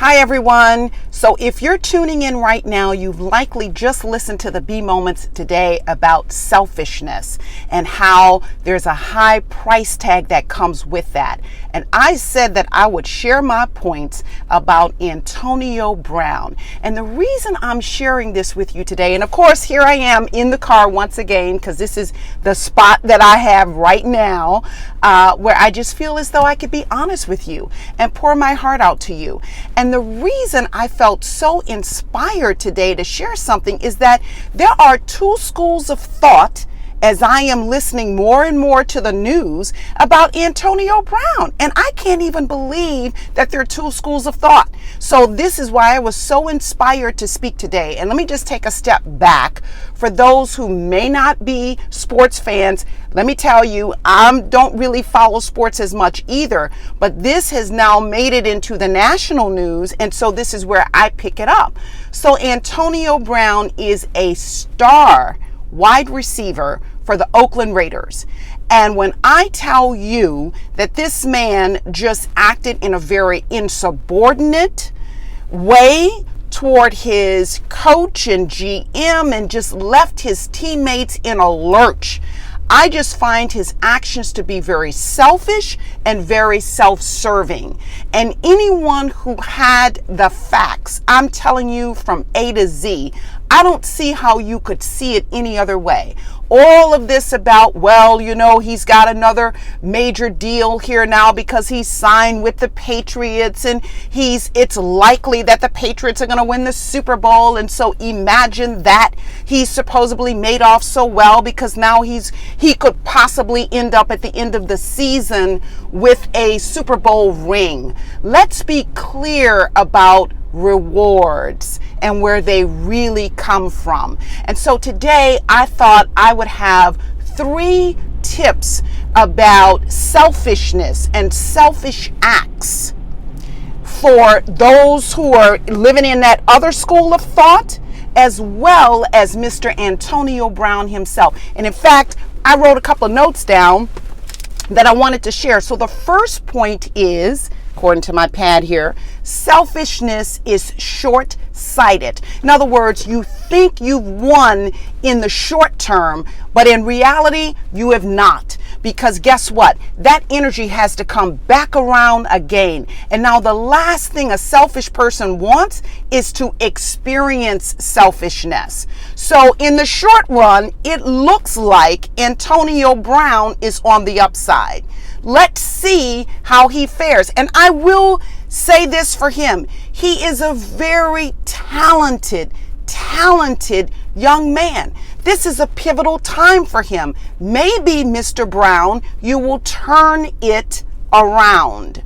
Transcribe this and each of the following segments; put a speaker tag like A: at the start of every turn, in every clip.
A: Hi everyone. So if you're tuning in right now, you've likely just listened to the B Moments today about selfishness and how there's a high price tag that comes with that. And I said that I would share my points about Antonio Brown. And the reason I'm sharing this with you today, and of course here I am in the car once again, because this is the spot that I have right now where I just feel as though I could be honest with you and pour my heart out to you. And the reason I felt so inspired today to share something is that there are two schools of thought as I am listening more and more to the news about Antonio Brown. And I can't even believe that there are two schools of thought. So this is why I was so inspired to speak today. And let me just take a step back. For those who may not be sports fans, let me tell you, I don't really follow sports as much either. But this has now made it into the national news. And so this is where I pick it up. So Antonio Brown is a star wide receiver for the Oakland Raiders. And when I tell you that this man just acted in a very insubordinate way toward his coach and GM and just left his teammates in a lurch, I just find his actions to be very selfish and very self-serving. And anyone who had the facts, I'm telling you from A to Z, I don't see how you could see it any other way. All of this about, well, you know, he's got another major deal here now because he's signed with the Patriots and it's likely that the Patriots are going to win the Super Bowl. And so imagine that he's supposedly made off so well because now he could possibly end up at the end of the season with a Super Bowl ring. Let's be clear about rewards and where they really come from. And so today I thought I would have 3 tips about selfishness and selfish acts for those who are living in that other school of thought, as well as Mr. Antonio Brown himself. And in fact, I wrote a couple of notes down that I wanted to share. So the first point is, according to my pad here, selfishness is short-sighted. In other words, you think you've won in the short term, but in reality, you have not. Because guess what? That energy has to come back around again. And now the last thing a selfish person wants is to experience selfishness. So in the short run, it looks like Antonio Brown is on the upside. Let's see how he fares. And I will say this for him. He is a very talented young man. This is a pivotal time for him. Maybe, Mr. Brown, you will turn it around.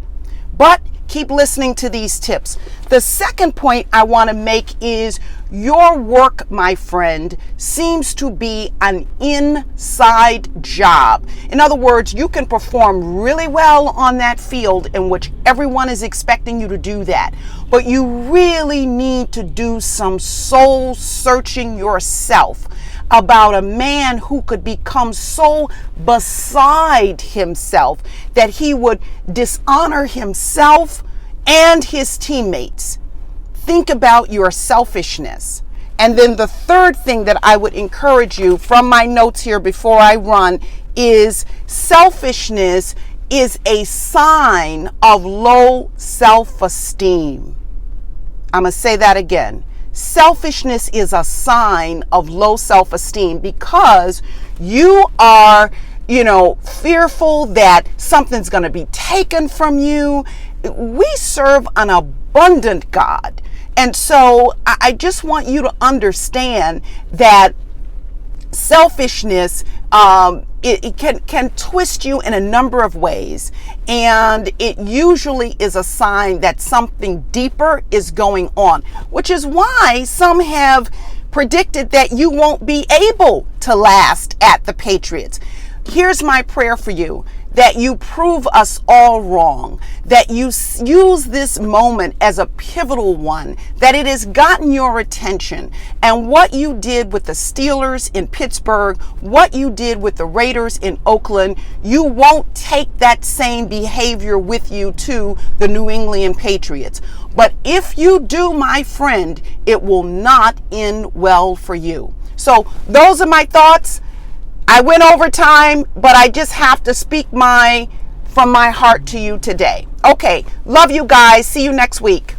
A: But keep listening to these tips. The second point I want to make is your work, my friend, seems to be an inside job. In other words, you can perform really well on that field in which everyone is expecting you to do that. But you really need to do some soul searching yourself about a man who could become so beside himself that he would dishonor himself and his teammates. Think about your selfishness. And then the third thing that I would encourage you from my notes here before I run is selfishness is a sign of low self-esteem. I'm going to say that again. Selfishness is a sign of low self-esteem because you are, fearful that something's going to be taken from you. We serve an abundant God. And so I just want you to understand that selfishness, it can twist you in a number of ways. And it usually is a sign that something deeper is going on, which is why some have predicted that you won't be able to last at the Patriots. Here's my prayer for you, that you prove us all wrong, that you use this moment as a pivotal one, that it has gotten your attention. And what you did with the Steelers in Pittsburgh, what you did with the Raiders in Oakland, you won't take that same behavior with you to the New England Patriots. But if you do, my friend, it will not end well for you. So those are my thoughts. I went over time, but I just have to speak from my heart to you today. Okay, love you guys. See you next week.